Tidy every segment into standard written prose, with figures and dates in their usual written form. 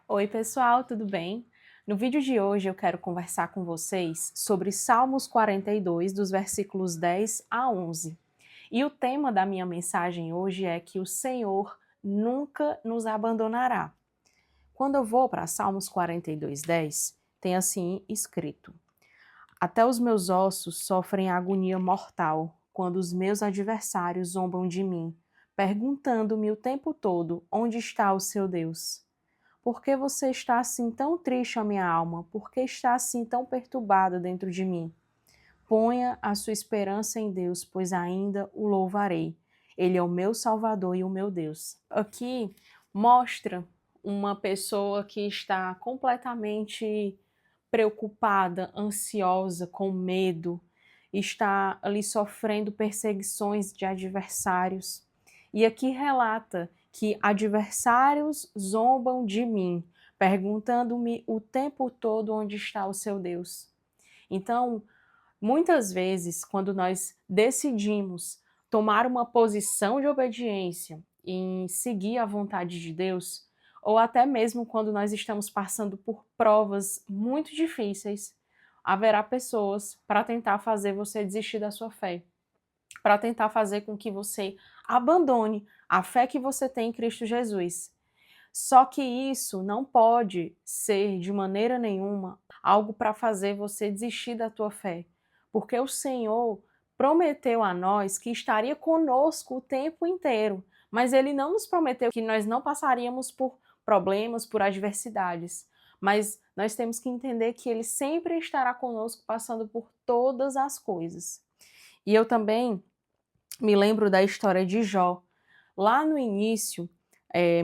Oi, pessoal, tudo bem? No vídeo de hoje eu quero conversar com vocês sobre Salmos 42, dos versículos 10 a 11. E o tema da minha mensagem hoje é que o Senhor nunca nos abandonará. Quando eu vou para Salmos 42, 10, tem assim escrito: Até os meus ossos sofrem agonia mortal quando os meus adversários zombam de mim, perguntando-me o tempo todo onde está o seu Deus. Por que você está assim tão triste, ó minha alma? Por que está assim tão perturbada dentro de mim? Ponha a sua esperança em Deus, pois ainda o louvarei. Ele é o meu Salvador e o meu Deus. Aqui mostra uma pessoa que está completamente preocupada, ansiosa, com medo, está ali sofrendo perseguições de adversários. E aqui relata que adversários zombam de mim, perguntando-me o tempo todo onde está o seu Deus. Então, muitas vezes, quando nós decidimos tomar uma posição de obediência em seguir a vontade de Deus, ou até mesmo quando nós estamos passando por provas muito difíceis, haverá pessoas para tentar fazer você desistir da sua fé, para tentar fazer com que você abandone a fé que você tem em Cristo Jesus. Só que isso não pode ser de maneira nenhuma algo para fazer você desistir da tua fé, porque o Senhor prometeu a nós que estaria conosco o tempo inteiro, mas ele não nos prometeu que nós não passaríamos por problemas, por adversidades. Mas nós temos que entender que ele sempre estará conosco passando por todas as coisas. E eu também me lembro da história de Jó. Lá no início,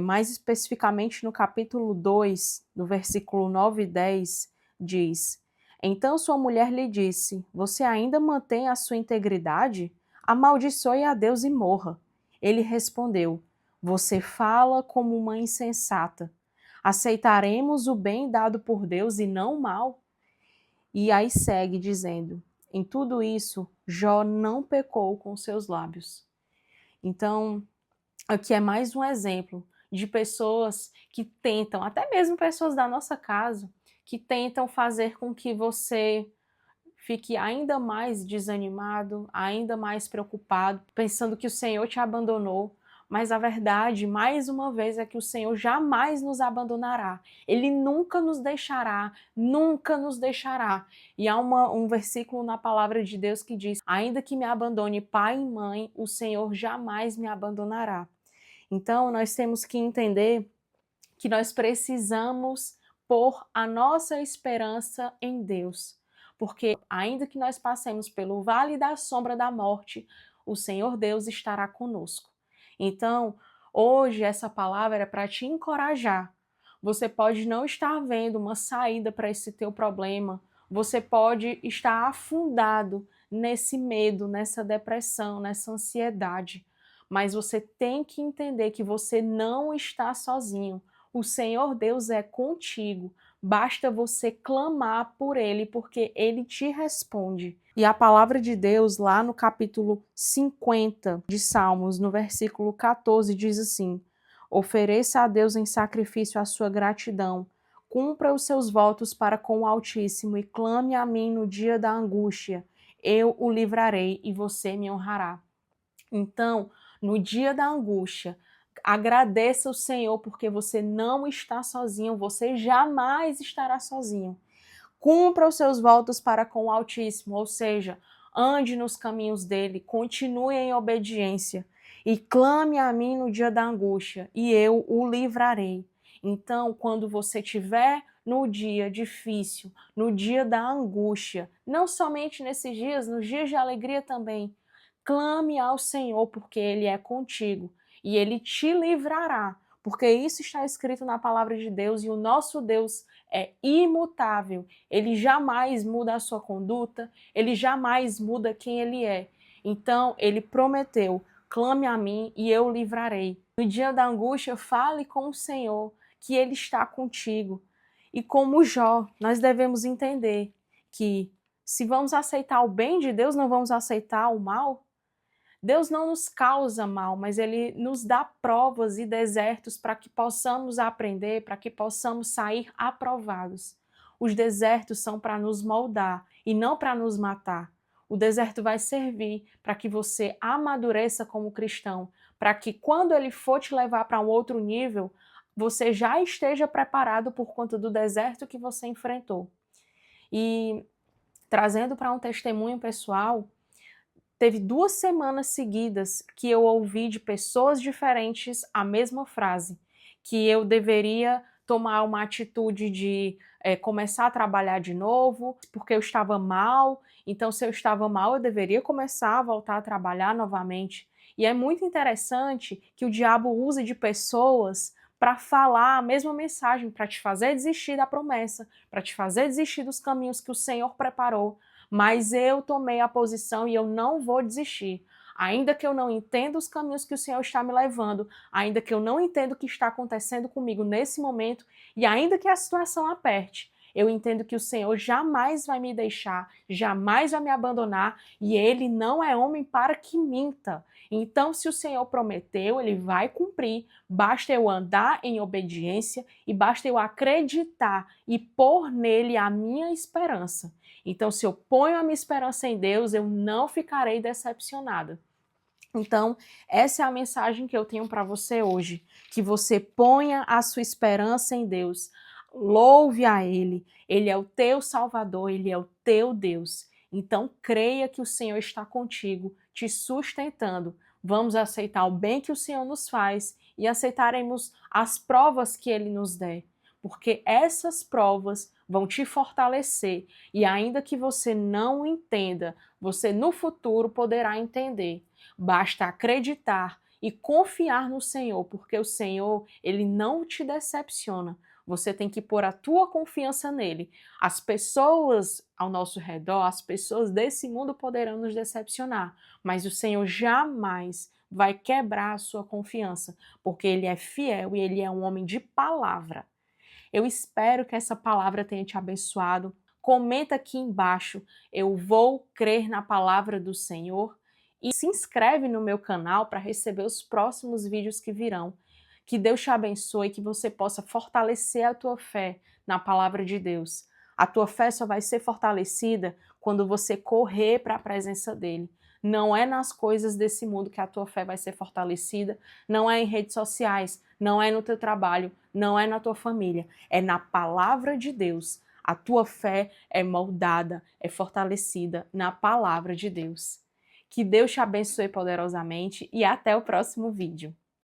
mais especificamente no capítulo 2, no versículo 9 e 10, diz: Então sua mulher lhe disse: Você ainda mantém a sua integridade? Amaldiçoe a Deus e morra. Ele respondeu: Você fala como uma insensata. Aceitaremos o bem dado por Deus e não o mal? E aí segue dizendo: Em tudo isso, Jó não pecou com seus lábios. Então, aqui é mais um exemplo de pessoas que tentam, até mesmo pessoas da nossa casa, que tentam fazer com que você fique ainda mais desanimado, ainda mais preocupado, pensando que o Senhor te abandonou. Mas a verdade, mais uma vez, é que o Senhor jamais nos abandonará. Ele nunca nos deixará, nunca nos deixará. E há um versículo na palavra de Deus que diz: Ainda que me abandone pai e mãe, o Senhor jamais me abandonará. Então, nós temos que entender que nós precisamos pôr a nossa esperança em Deus. Porque, ainda que nós passemos pelo vale da sombra da morte, o Senhor Deus estará conosco. Então, hoje, essa palavra é para te encorajar. Você pode não estar vendo uma saída para esse teu problema, você pode estar afundado nesse medo, nessa depressão, nessa ansiedade. Mas você tem que entender que você não está sozinho. O Senhor Deus é contigo. Basta você clamar por Ele, porque Ele te responde. E a palavra de Deus, lá no capítulo 50 de Salmos, no versículo 14, diz assim: Ofereça a Deus em sacrifício a sua gratidão. Cumpra os seus votos para com o Altíssimo e clame a mim no dia da angústia. Eu o livrarei e você me honrará. Então, no dia da angústia, agradeça o Senhor porque você não está sozinho, você jamais estará sozinho. Cumpra os seus votos para com o Altíssimo, ou seja, ande nos caminhos dele, continue em obediência e clame a mim no dia da angústia e eu o livrarei. Então, quando você estiver no dia difícil, no dia da angústia, não somente nesses dias, nos dias de alegria também, clame ao Senhor, porque Ele é contigo e Ele te livrará, porque isso está escrito na palavra de Deus e o nosso Deus é imutável. Ele jamais muda a sua conduta, Ele jamais muda quem Ele é. Então, Ele prometeu: clame a mim e eu o livrarei. No dia da angústia, fale com o Senhor, que Ele está contigo. E como Jó, nós devemos entender que se vamos aceitar o bem de Deus, não vamos aceitar o mal. Deus não nos causa mal, mas Ele nos dá provas e desertos para que possamos aprender, para que possamos sair aprovados. Os desertos são para nos moldar e não para nos matar. O deserto vai servir para que você amadureça como cristão, para que quando Ele for te levar para um outro nível, você já esteja preparado por conta do deserto que você enfrentou. E trazendo para um testemunho pessoal, teve 2 semanas seguidas que eu ouvi de pessoas diferentes a mesma frase, que eu deveria tomar uma atitude de começar a trabalhar de novo, porque eu estava mal, então se eu estava mal eu deveria começar a voltar a trabalhar novamente. E é muito interessante que o diabo use de pessoas para falar a mesma mensagem, para te fazer desistir da promessa, para te fazer desistir dos caminhos que o Senhor preparou. Mas eu tomei a posição e eu não vou desistir. Ainda que eu não entenda os caminhos que o Senhor está me levando, ainda que eu não entenda o que está acontecendo comigo nesse momento, e ainda que a situação aperte, eu entendo que o Senhor jamais vai me deixar, jamais vai me abandonar, e Ele não é homem para que minta. Então, se o Senhor prometeu, Ele vai cumprir. Basta eu andar em obediência e basta eu acreditar e pôr nele a minha esperança. Então, se eu ponho a minha esperança em Deus, eu não ficarei decepcionada. Então, essa é a mensagem que eu tenho para você hoje, que você ponha a sua esperança em Deus, louve a Ele, Ele é o teu Salvador, Ele é o teu Deus. Então, creia que o Senhor está contigo, te sustentando. Vamos aceitar o bem que o Senhor nos faz e aceitaremos as provas que Ele nos der, porque essas provas vão te fortalecer e ainda que você não entenda, você no futuro poderá entender. Basta acreditar e confiar no Senhor, porque o Senhor, Ele não te decepciona. Você tem que pôr a tua confiança nele. As pessoas ao nosso redor, as pessoas desse mundo poderão nos decepcionar, mas o Senhor jamais vai quebrar a sua confiança, porque Ele é fiel e Ele é um homem de palavra. Eu espero que essa palavra tenha te abençoado. Comenta aqui embaixo, eu vou crer na palavra do Senhor. E se inscreve no meu canal para receber os próximos vídeos que virão. Que Deus te abençoe, que você possa fortalecer a tua fé na palavra de Deus. A tua fé só vai ser fortalecida quando você correr para a presença dele. Não é nas coisas desse mundo que a tua fé vai ser fortalecida, não é em redes sociais, não é no teu trabalho, não é na tua família, é na palavra de Deus. A tua fé é moldada, é fortalecida na palavra de Deus. Que Deus te abençoe poderosamente e até o próximo vídeo.